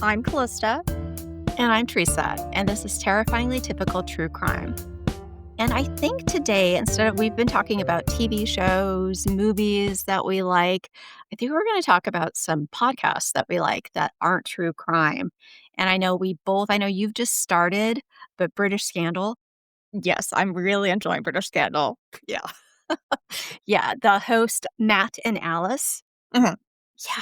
I'm Callista. And I'm Teresa, and this is Terrifyingly Typical True Crime. And I think today, we've been talking about TV shows, movies that we like, I think we're going to talk about some podcasts that we like that aren't true crime. And I know I know you've just started, but British Scandal. Yes, I'm really enjoying British Scandal. Yeah. Yeah, the host, Matt and Alice. Mhm.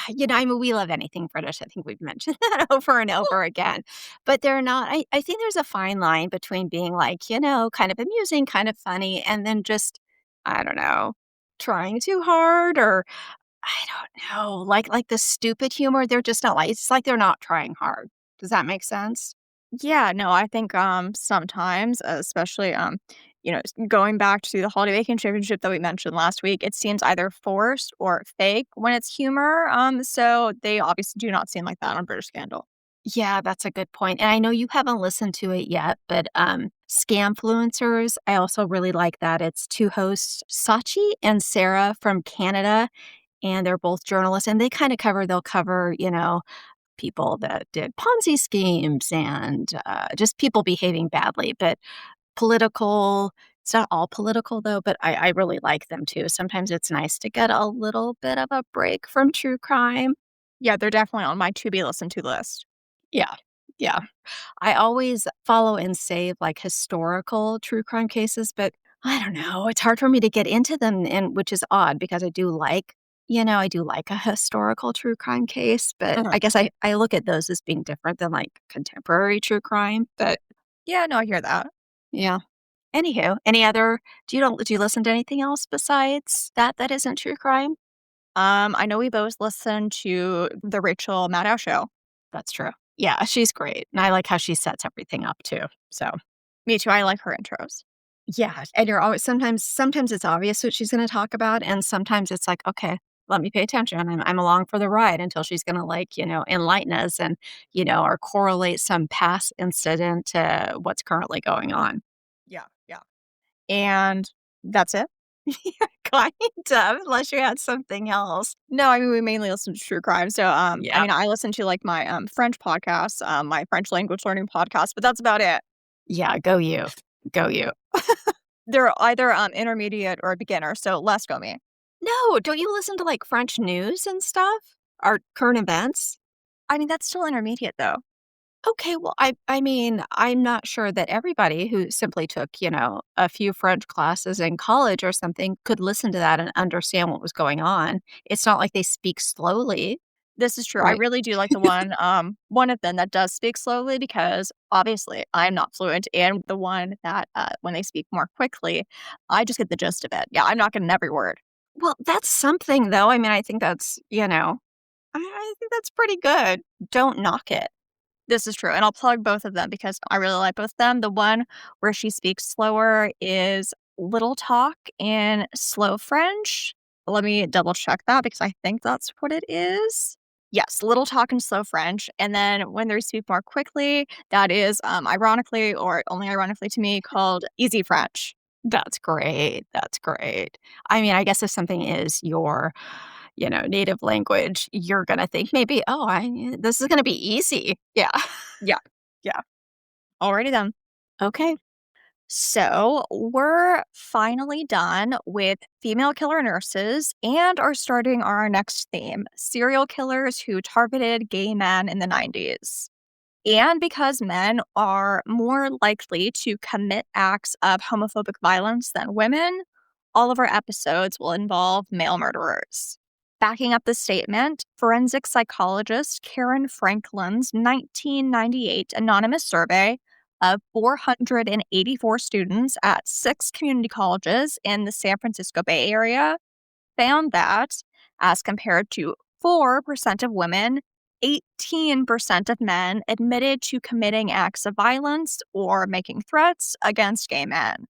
Yeah, we love anything British. I think we've mentioned that over and over again. But they're not I think there's a fine line between being like, kind of amusing, kind of funny, and then just, I don't know, trying too hard or I don't know, like the stupid humor, they're just not it's like they're not trying hard. Does that make sense? Yeah, no, I think, sometimes, especially, going back to the Holiday Baking Championship that we mentioned last week, it seems either forced or fake when it's humor, so they obviously do not seem like that on British Scandal. Yeah, that's a good point. And I know you haven't listened to it yet, but Scamfluencers, I also really like that. It's two hosts, Sachi and Sarah from Canada, and they're both journalists, and they'll cover, people that did Ponzi schemes and just people behaving badly, but political. It's not all political though, but I really like them too. Sometimes it's nice to get a little bit of a break from true crime. Yeah, they're definitely on my to be listened to list. Yeah. Yeah. I always follow and save, like, historical true crime cases, but I don't know, it's hard for me to get into them, and which is odd because I do like a historical true crime case, but Mhm. I guess I look at those as being different than, like, contemporary true crime, but Yeah, no, I hear that. yeah. Anywho, do you listen to anything else besides that isn't true crime? I know we both listened to the Rachel Maddow show. That's true. Yeah, she's great, and I like how she sets everything up too, so Me too, I like her intros. yeah, and you're always sometimes it's obvious what she's gonna talk about, and sometimes it's like, "Okay, let me pay attention. I'm along for the ride until she's gonna, like, enlighten us and, or correlate some past incident to what's currently going on." Yeah, yeah. And that's it? Kind of, unless you had something else. No, I mean, we mainly listen to true crime. So, Yeah. I listen to like my French podcasts, my French language learning podcast, but that's about it. Yeah, go you. Go you. They're either intermediate or beginner, so less go me. No, don't you listen to, like, French news and stuff? Or current events? I mean, that's still intermediate though. Okay, well, I mean, I'm not sure that everybody who simply took, a few French classes in college or something could listen to that and understand what was going on. It's not like they speak slowly, This is true. I right? really do like the one of them that does speak slowly because obviously I'm not fluent, and the one that when they speak more quickly, I just get the gist of it. Yeah, I'm not getting every word. Well, that's something, though. I mean, I think that's, I think that's pretty good. Don't knock it. This is true, and I'll plug both of them because I really like both of them. The one where she speaks slower is Little Talk in Slow French. Let me double check that because I think that's what it is. Yes, Little Talk in Slow French, and then when they speak more quickly, that is, ironically or only ironically to me, called Easy French. That's great. That's great. I mean, I guess if something is your, native language, you're gonna think maybe, "Oh, this is gonna be easy." Yeah. Yeah, yeah. Alrighty then. Okay. So, we're finally done with female killer nurses and are starting our next theme, serial killers who targeted gay men in the 90s. And because men are more likely to commit acts of homophobic violence than women, all of our episodes will involve male murderers. Backing up the statement, forensic psychologist Karen Franklin's 1998 anonymous survey of 484 students at 6 community colleges in the San Francisco Bay Area found that, as compared to 4% of women, 18% of men admitted to committing acts of violence or making threats against gay men.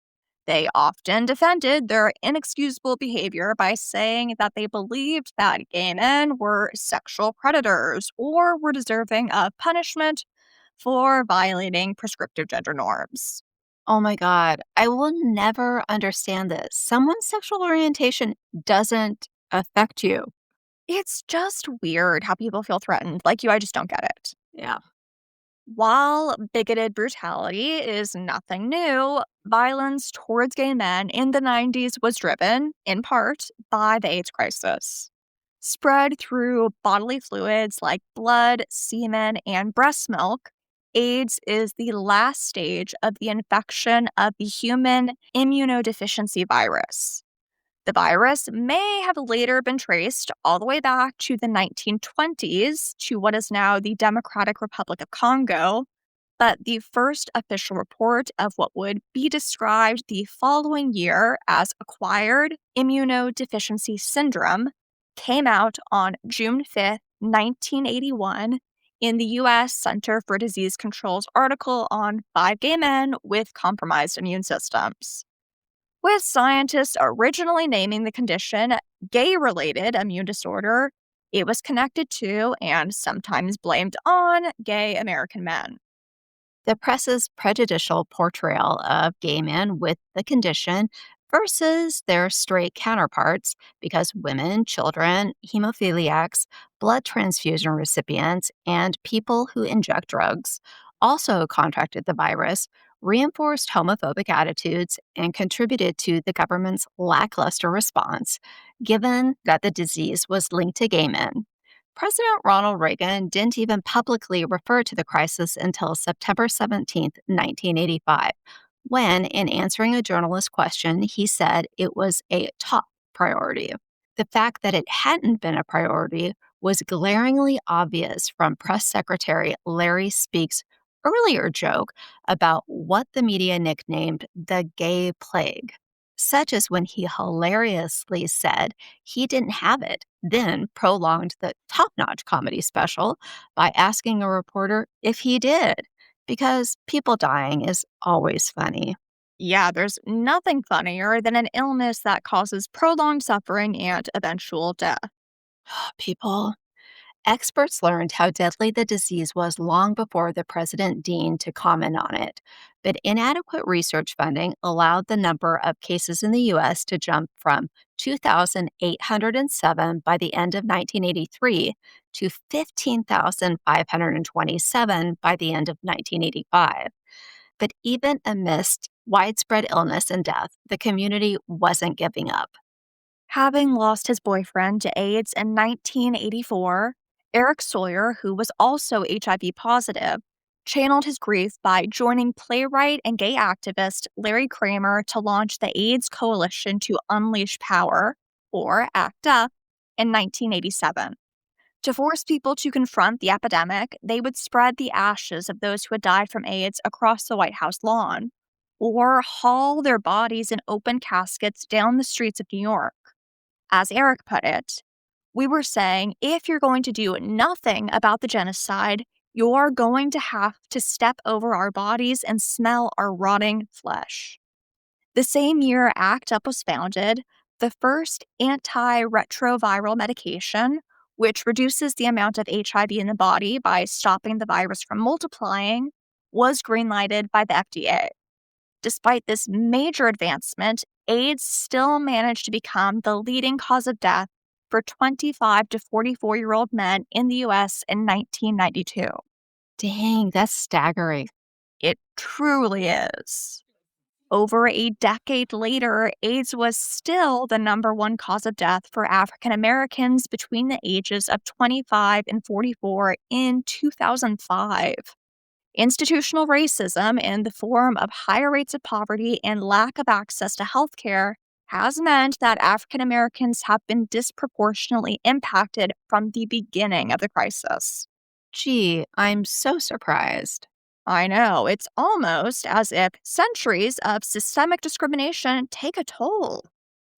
They often defended their inexcusable behavior by saying that they believed that gay men were sexual predators or were deserving of punishment for violating prescriptive gender norms. Oh my god. I will never understand this. Someone's sexual orientation doesn't affect you. It's just weird how people feel threatened. Like you, I just don't get it. Yeah. While bigoted brutality is nothing new, violence towards gay men in the 90s was driven, in part, by the AIDS crisis. Spread through bodily fluids like blood, semen, and breast milk, AIDS is the last stage of the infection of the human immunodeficiency virus. The virus may have later been traced all the way back to the 1920s to what is now the Democratic Republic of Congo, but the first official report of what would be described the following year as acquired immunodeficiency syndrome came out on June 5th, 1981, in the U.S. Center for Disease Control's article on 5 gay men with compromised immune systems. With scientists originally naming the condition gay related immune disorder, it was connected to and sometimes blamed on gay American men. The press's prejudicial portrayal of gay men with the condition versus their straight counterparts, because women, children, hemophiliacs, blood transfusion recipients, and people who inject drugs also contracted the virus, reinforced homophobic attitudes and contributed to the government's lackluster response, given that the disease was linked to gay men. President Ronald Reagan didn't even publicly refer to the crisis until September 17th, 1985, when, in answering a journalist's question, he said it was a top priority. The fact that it hadn't been a priority was glaringly obvious from Press Secretary Larry Speake's earlier joke about what the media nicknamed the gay plague, such as when he hilariously said he didn't have it, then prolonged the top notch comedy special by asking a reporter if he did, because people dying is always funny. Yeah, there's nothing funnier than an illness that causes prolonged suffering and eventual death. People. Experts learned how deadly the disease was long before the president deigned to comment on it, but inadequate research funding allowed the number of cases in the U.S. to jump from 2,807 by the end of 1983 to 15,527 by the end of 1985. But even amidst widespread illness and death, the community wasn't giving up. Having lost his boyfriend to AIDS in 1984, Eric Sawyer, who was also HIV positive, channeled his grief by joining playwright and gay activist Larry Kramer to launch the AIDS Coalition to Unleash Power, or ACT UP, in 1987. To force people to confront the epidemic, they would spread the ashes of those who had died from AIDS across the White House lawn, or haul their bodies in open caskets down the streets of New York. As Eric put it, we were saying if you're going to do nothing about the genocide, you're going to have to step over our bodies and smell our rotting flesh. The same year ACT UP was founded, the first antiretroviral medication, which reduces the amount of HIV in the body by stopping the virus from multiplying, was greenlighted by the FDA. Despite this major advancement, AIDS still managed to become the leading cause of death for 25 to 44-year-old men in the US in 1992. Dang, that's staggering. It truly is. Over a decade later, AIDS was still the number one cause of death for African Americans between the ages of 25 and 44 in 2005. Institutional racism in the form of higher rates of poverty and lack of access to healthcare has meant that African Americans have been disproportionately impacted from the beginning of the crisis. Gee, I'm so surprised. I know, it's almost as if centuries of systemic discrimination take a toll.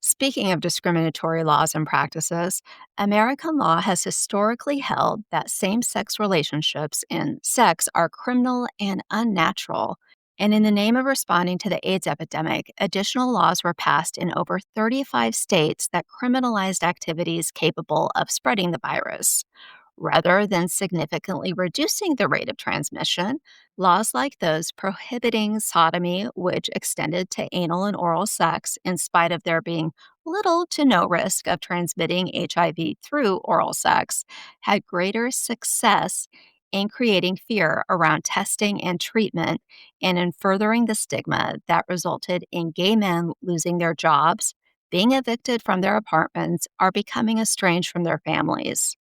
Speaking of discriminatory laws and practices, American law has historically held that same sex relationships and sex are criminal and unnatural. And in the name of responding to the AIDS epidemic, additional laws were passed in over 35 states that criminalized activities capable of spreading the virus. Rather than significantly reducing the rate of transmission, laws like those prohibiting sodomy, which extended to anal and oral sex in spite of there being little to no risk of transmitting HIV through oral sex, had greater success in creating fear around testing and treatment, and in furthering the stigma that resulted in gay men losing their jobs, being evicted from their apartments, or becoming estranged from their families.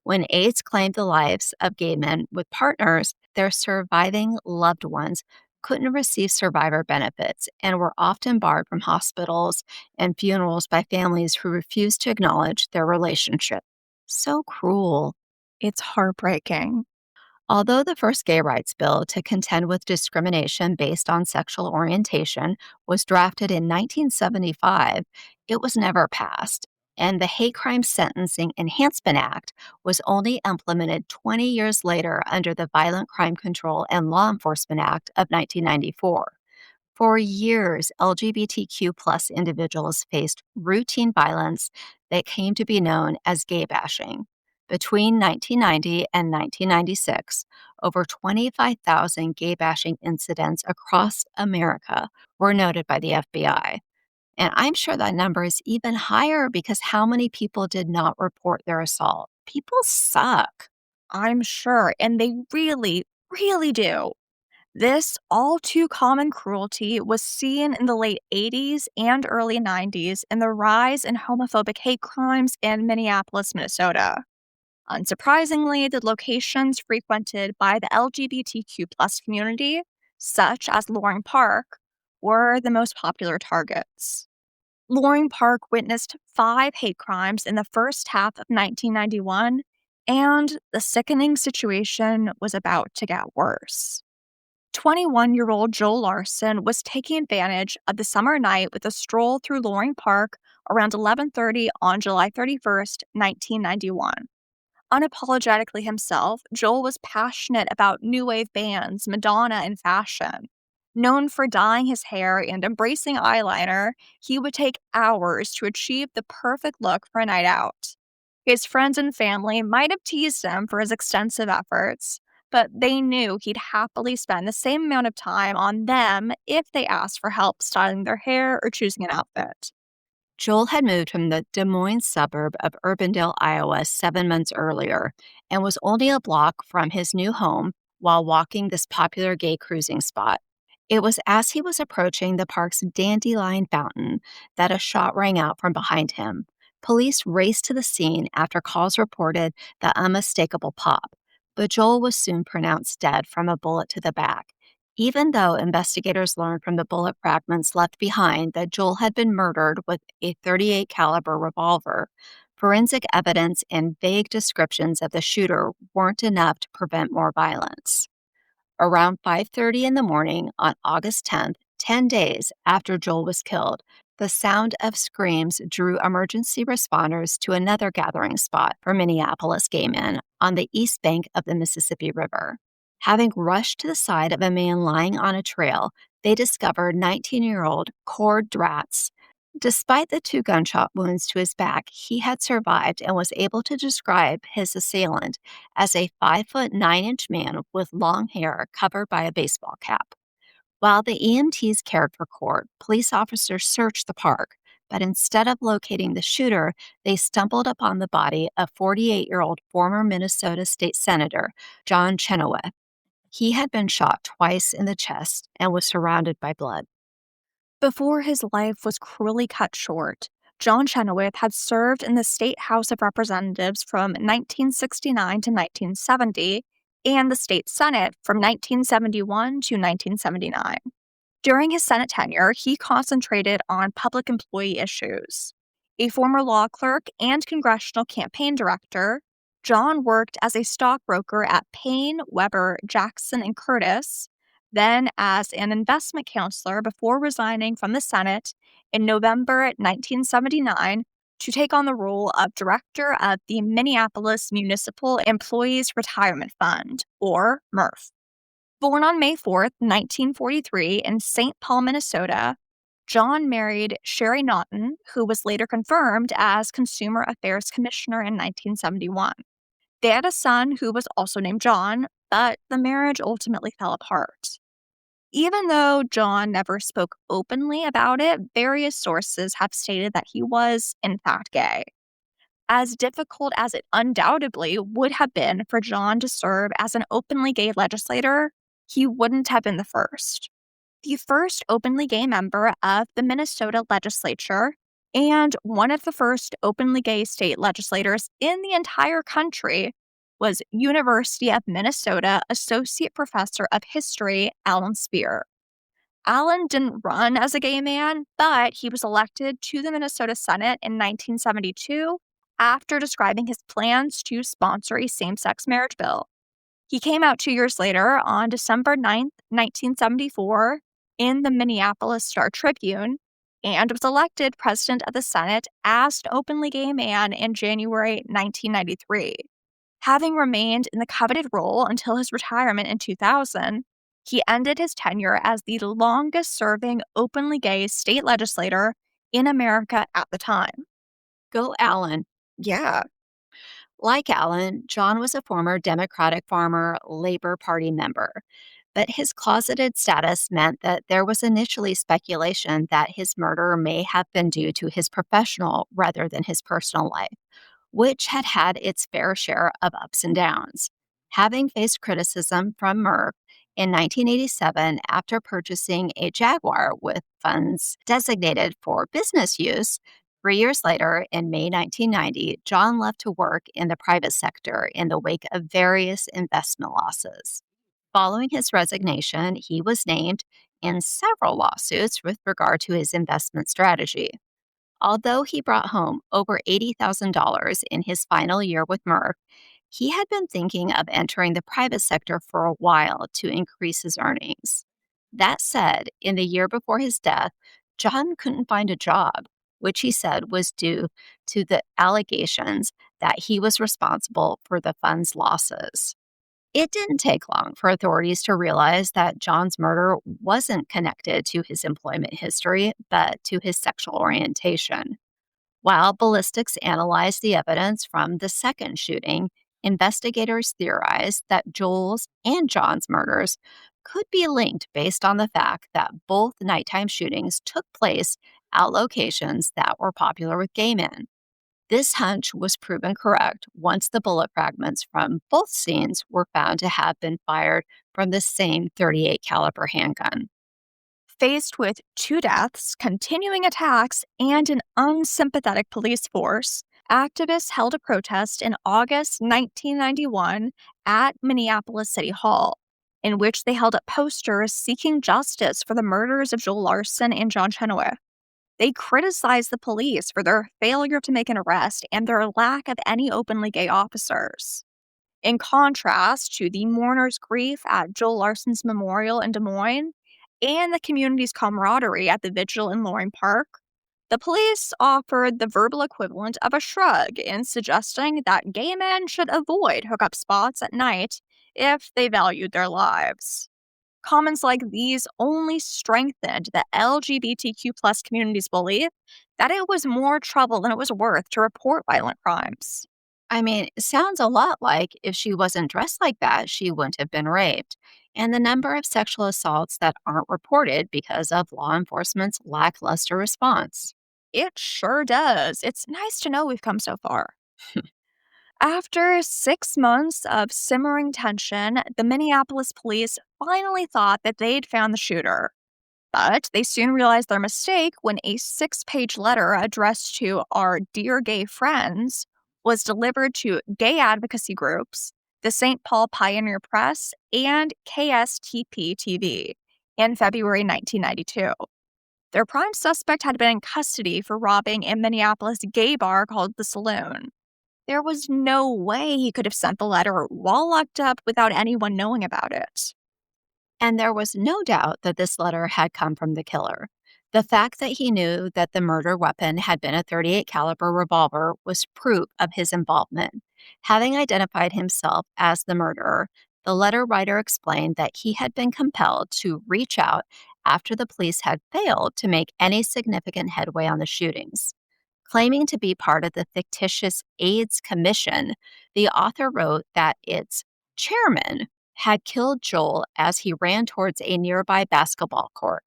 When AIDS claimed the lives of gay men with partners, their surviving loved ones couldn't receive survivor benefits and were often barred from hospitals and funerals by families who refused to acknowledge their relationship. So cruel. It's heartbreaking. Although the first gay rights bill to contend with discrimination based on sexual orientation was drafted in 1975, it was never passed, and the Hate Crime Sentencing Enhancement Act was only implemented 20 years later under the Violent Crime Control and Law Enforcement Act of 1994. For years, LGBTQ plus individuals faced routine violence that came to be known as gay bashing. Between 1990 and 1996, over 25,000 gay bashing incidents across America were noted by the FBI. And I'm sure that number is even higher because how many people did not report their assault? People suck. I'm sure, and they really, really do. This all too common cruelty was seen in the late 80s and early 90s in the rise in homophobic hate crimes in Minneapolis, Minnesota. Unsurprisingly, the locations frequented by the LGBTQ plus community, such as Loring Park, were the most popular targets. Loring Park witnessed 5 hate crimes in the first half of 1991, and the sickening situation was about to get worse. 21-year-old Joel Larson was taking advantage of the summer night with a stroll through Loring Park around 11:30 on July 31st, 1991. Unapologetically himself, Joel was passionate about new wave bands, Madonna, and fashion. Known for dyeing his hair and embracing eyeliner, he would take hours to achieve the perfect look for a night out. His friends and family might have teased him for his extensive efforts, but they knew he'd happily spend the same amount of time on them if they asked for help styling their hair or choosing an outfit. Joel had moved from the Des Moines suburb of Urbandale, Iowa, 7 months earlier and was only a block from his new home while walking this popular gay cruising spot. It was as he was approaching the park's dandelion fountain that a shot rang out from behind him. Police raced to the scene after calls reported the unmistakable pop, but Joel was soon pronounced dead from a bullet to the back. Even though investigators learned from the bullet fragments left behind that Joel had been murdered with a .38 caliber revolver, forensic evidence and vague descriptions of the shooter weren't enough to prevent more violence. Around 5:30 in the morning on August 10th, 10 days after Joel was killed, the sound of screams drew emergency responders to another gathering spot for Minneapolis gay men on the east bank of the Mississippi River. Having rushed to the side of a man lying on a trail, they discovered 19-year-old Cord Draszt. Despite the 2 gunshot wounds to his back, he had survived and was able to describe his assailant as a 5'9" man with long hair covered by a baseball cap. While the EMTs cared for Cord, police officers searched the park, but instead of locating the shooter, they stumbled upon the body of 48-year-old former Minnesota State Senator John Chenoweth. He had been shot twice in the chest and was surrounded by blood. Before his life was cruelly cut short, John Chenoweth had served in the State House of Representatives from 1969 to 1970 and the State Senate from 1971 to 1979. During his Senate tenure, he concentrated on public employee issues. A former law clerk and congressional campaign director, John worked as a stockbroker at Payne, Weber, Jackson, and Curtis, then as an investment counselor before resigning from the Senate in November 1979 to take on the role of director of the Minneapolis Municipal Employees Retirement Fund, or MRF. Born on May 4th, 1943, in St. Paul, Minnesota, John married Sherry Naughton, who was later confirmed as Consumer Affairs Commissioner in 1971. They had a son who was also named John, but the marriage ultimately fell apart. Even though John never spoke openly about it, various sources have stated that he was, in fact, gay. As difficult as it undoubtedly would have been for John to serve as an openly gay legislator, he wouldn't have been the first. The first openly gay member of the Minnesota legislature and one of the first openly gay state legislators in the entire country was University of Minnesota Associate Professor of History Alan Spear. Alan didn't run as a gay man, but he was elected to the Minnesota Senate in 1972 after describing his plans to sponsor a same sex marriage bill. He came out 2 years later on December 9th, 1974, in the Minneapolis Star Tribune and was elected president of the Senate as an openly gay man in January 1993. Having remained in the coveted role until his retirement in 2000, he ended his tenure as the longest serving openly gay state legislator in America at the time. Go Allen. Yeah. Like Allen, John was a former Democratic farmer, Labor Party member, but his closeted status meant that there was initially speculation that his murder may have been due to his professional rather than his personal life, which had had its fair share of ups and downs. Having faced criticism from Merck in 1987 after purchasing a Jaguar with funds designated for business use, 3 years later, in May 1990, John left to work in the private sector in the wake of various investment losses. Following his resignation, he was named in several lawsuits with regard to his investment strategy. Although he brought home over $80,000 in his final year with Merck, he had been thinking of entering the private sector for a while to increase his earnings. That said, in the year before his death, John couldn't find a job, which he said was due to the allegations that he was responsible for the fund's losses. It didn't take long for authorities to realize that John's murder wasn't connected to his employment history, but to his sexual orientation. While ballistics analyzed the evidence from the second shooting, investigators theorized that Joel's and John's murders could be linked based on the fact that both nighttime shootings took place at locations that were popular with gay men. This hunch was proven correct once the bullet fragments from both scenes were found to have been fired from the same .38 caliber handgun. Faced with two deaths, continuing attacks, and an unsympathetic police force, activists held a protest in August 1991 at Minneapolis City Hall, in which they held up posters seeking justice for the murders of Joel Larson and John Chenoweth. They criticized the police for their failure to make an arrest and their lack of any openly gay officers. In contrast to the mourners' grief at Joel Larson's memorial in Des Moines and the community's camaraderie at the vigil in Loring Park, the police offered the verbal equivalent of a shrug in suggesting that gay men should avoid hookup spots at night if they valued their lives. Comments like these only strengthened the LGBTQ plus community's belief that it was more trouble than it was worth to report violent crimes. I mean, it sounds a lot like if she wasn't dressed like that, she wouldn't have been raped. And the number of sexual assaults that aren't reported because of law enforcement's lackluster response. It sure does. It's nice to know we've come so far. After 6 months of simmering tension, the Minneapolis police finally thought that they'd found the shooter. But they soon realized their mistake when a 6-page letter addressed to our dear gay friends was delivered to gay advocacy groups, the St. Paul Pioneer Press, and KSTP TV in February 1992. Their prime suspect had been in custody for robbing a Minneapolis gay bar called The Saloon. There was no way he could have sent the letter while locked up without anyone knowing about it. And there was no doubt that this letter had come from the killer. The fact that he knew that the murder weapon had been a .38 caliber revolver was proof of his involvement. Having identified himself as the murderer, the letter writer explained that he had been compelled to reach out after the police had failed to make any significant headway on the shootings. Claiming to be part of the fictitious AIDS Commission, the author wrote that its chairman had killed Joel as he ran towards a nearby basketball court.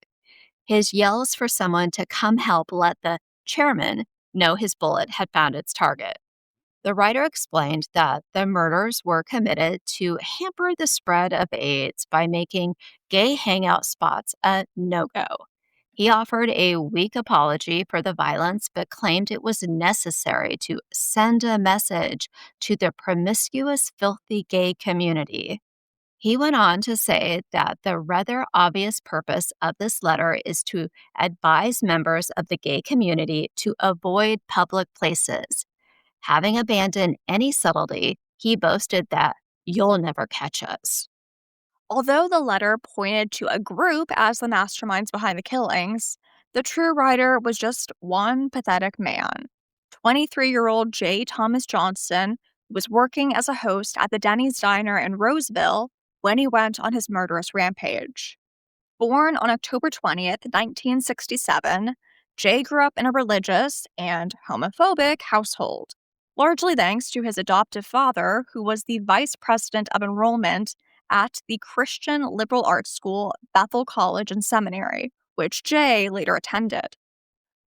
His yells for someone to come help let the chairman know his bullet had found its target. The writer explained that the murders were committed to hamper the spread of AIDS by making gay hangout spots a no go. He offered a weak apology for the violence, but claimed it was necessary to send a message to the promiscuous, filthy gay community. He went on to say that the rather obvious purpose of this letter is to advise members of the gay community to avoid public places. Having abandoned any subtlety, he boasted that you'll never catch us. Although the letter pointed to a group as the masterminds behind the killings, the true writer was just one pathetic man. 23-year-old J. Thomas Johnson was working as a host at the Denny's Diner in Roseville when he went on his murderous rampage. Born on October 20th, 1967, Jay grew up in a religious and homophobic household, largely thanks to his adoptive father, who was the vice president of enrollment at the Christian liberal arts school Bethel College and Seminary, which Jay later attended.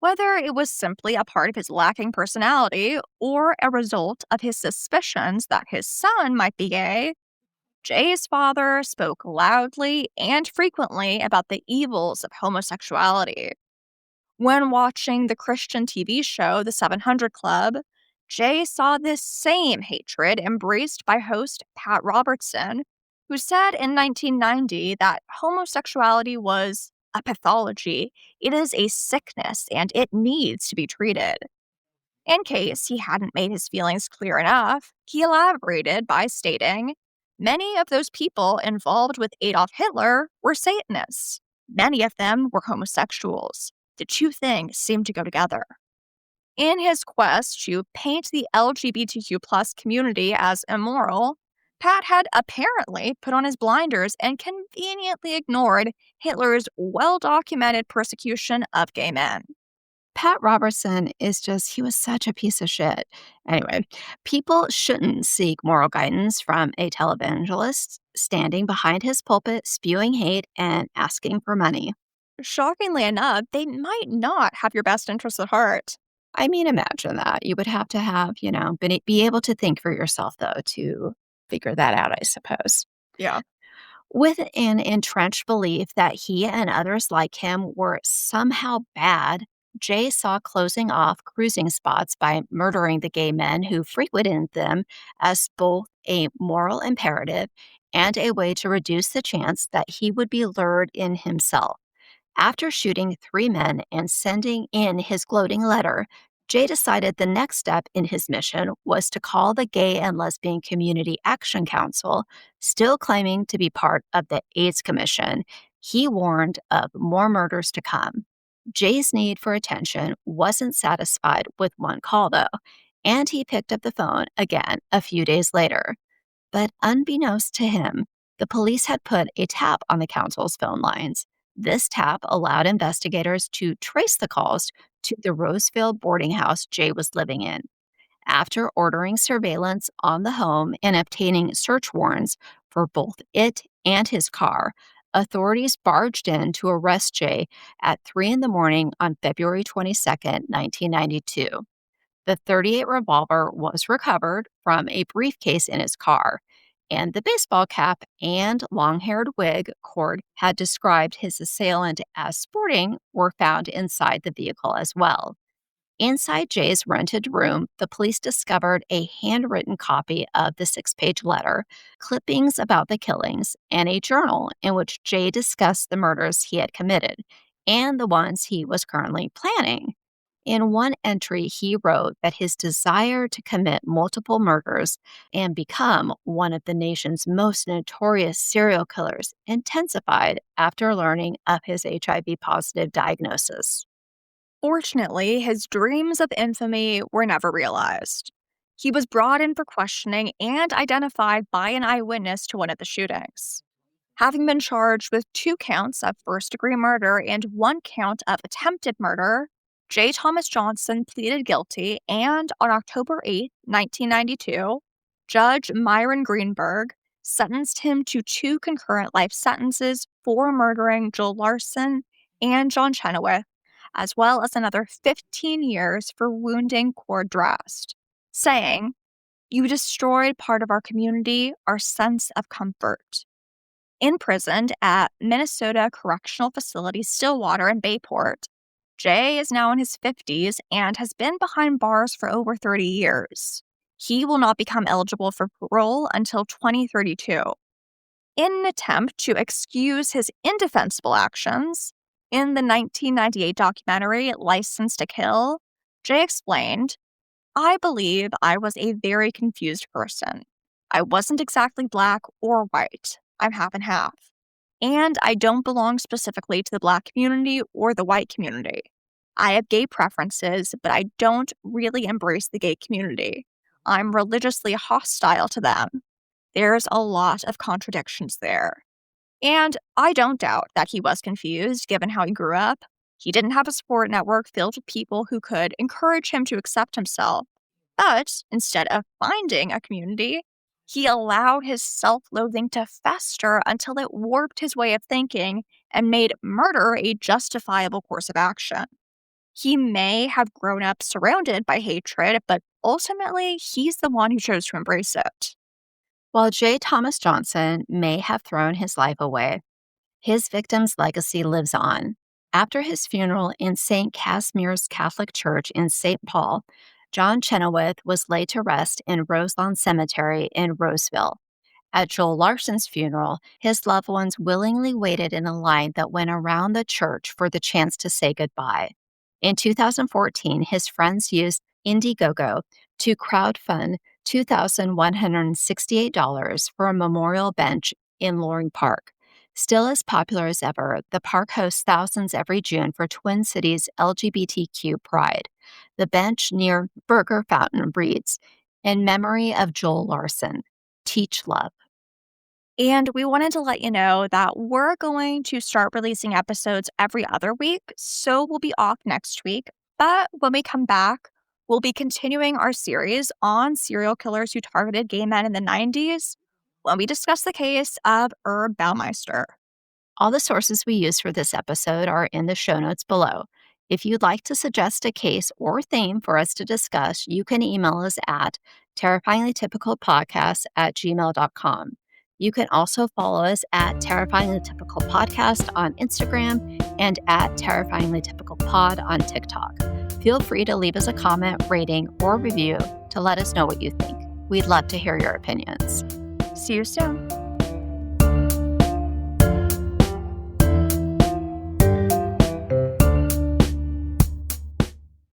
Whether it was simply a part of his lacking personality or a result of his suspicions that his son might be gay, Jay's father spoke loudly and frequently about the evils of homosexuality. When watching the Christian TV show The 700 Club, Jay saw this same hatred embraced by host Pat Robertson, who said in 1990 that homosexuality was a pathology, it is a sickness, and it needs to be treated. In case he hadn't made his feelings clear enough, he elaborated by stating, many of those people involved with Adolf Hitler were Satanists. Many of them were homosexuals. The two things seem to go together. In his quest to paint the LGBTQ plus community as immoral, Pat had apparently put on his blinders and conveniently ignored Hitler's well-documented persecution of gay men. Pat Robertson he was such a piece of shit. Anyway, people shouldn't seek moral guidance from a televangelist standing behind his pulpit, spewing hate and asking for money. Shockingly enough, they might not have your best interests at heart. I mean, imagine that. You would have to have, be able to think for yourself, though, to figure that out, I suppose. Yeah. With an entrenched belief that he and others like him were somehow bad, Jay saw closing off cruising spots by murdering the gay men who frequented them as both a moral imperative and a way to reduce the chance that he would be lured in himself. After shooting three men and sending in his gloating letter, Jay decided the next step in his mission was to call the Gay and Lesbian Community Action Council, still claiming to be part of the AIDS Commission. He warned of more murders to come. Jay's need for attention wasn't satisfied with one call, though, and he picked up the phone again a few days later. But unbeknownst to him, the police had put a tap on the council's phone lines. This tap allowed investigators to trace the calls to the Roseville boarding house Jay was living in. After ordering surveillance on the home and obtaining search warrants for both it and his car, authorities barged in to arrest Jay at 3 in the morning on February 22nd, 1992. The .38 revolver was recovered from a briefcase in his car, and the baseball cap and long-haired wig Cord had described his assailant as sporting were found inside the vehicle as well. Inside Jay's rented room, the police discovered a handwritten copy of the 6-page letter, clippings about the killings, and a journal in which Jay discussed the murders he had committed and the ones he was currently planning. In one entry, he wrote that his desire to commit multiple murders and become one of the nation's most notorious serial killers intensified after learning of his HIV positive diagnosis. Fortunately, his dreams of infamy were never realized. He was brought in for questioning and identified by an eyewitness to one of the shootings. Having been charged with 2 counts of first-degree murder and 1 count of attempted murder, J. Thomas Johnson pleaded guilty, and on October 8, 1992, Judge Myron Greenberg sentenced him to 2 concurrent life sentences for murdering Joel Larson and John Chenoweth, as well as another 15 years for wounding Cord Draszt, saying, You destroyed part of our community, our sense of comfort. Imprisoned at Minnesota Correctional Facility Stillwater in Bayport, Jay is now in his 50s and has been behind bars for over 30 years. He will not become eligible for parole until 2032. In an attempt to excuse his indefensible actions, in the 1998 documentary License to Kill, Jay explained, "I believe I was a very confused person. I wasn't exactly black or white. I'm half and half. And I don't belong specifically to the black community or the white community. I have gay preferences, but I don't really embrace the gay community. I'm religiously hostile to them. There's a lot of contradictions there." And I don't doubt that he was confused given how he grew up. He didn't have a support network filled with people who could encourage him to accept himself. But instead of finding a community, he allowed his self loathing to fester until it warped his way of thinking and made murder a justifiable course of action. He may have grown up surrounded by hatred, but ultimately, he's the one who chose to embrace it. While J. Thomas Johnson may have thrown his life away, his victim's legacy lives on. After his funeral in St. Casimir's Catholic Church in St. Paul, John Chenoweth was laid to rest in Roselawn Cemetery in Roseville. At Joel Larson's funeral, his loved ones willingly waited in a line that went around the church for the chance to say goodbye. In 2014, his friends used Indiegogo to crowdfund $2,168 for a memorial bench in Loring Park. Still as popular as ever, the park hosts thousands every June for Twin Cities LGBTQ Pride. The bench near Burger Fountain reads, "In memory of Joel Larson, teach love." And we wanted to let you know that we're going to start releasing episodes every other week, so we'll be off next week. But when we come back, we'll be continuing our series on serial killers who targeted gay men in the 90s when we discuss the case of Herb Baumeister. All the sources we use for this episode are in the show notes below. If you'd like to suggest a case or theme for us to discuss, you can email us at terrifyinglytypicalpodcast@gmail.com. You can also follow us at Terrifyingly Typical Podcast on Instagram and at Terrifyingly Typical Pod on TikTok. Feel free to leave us a comment, rating, or review to let us know what you think. We'd love to hear your opinions. See you soon.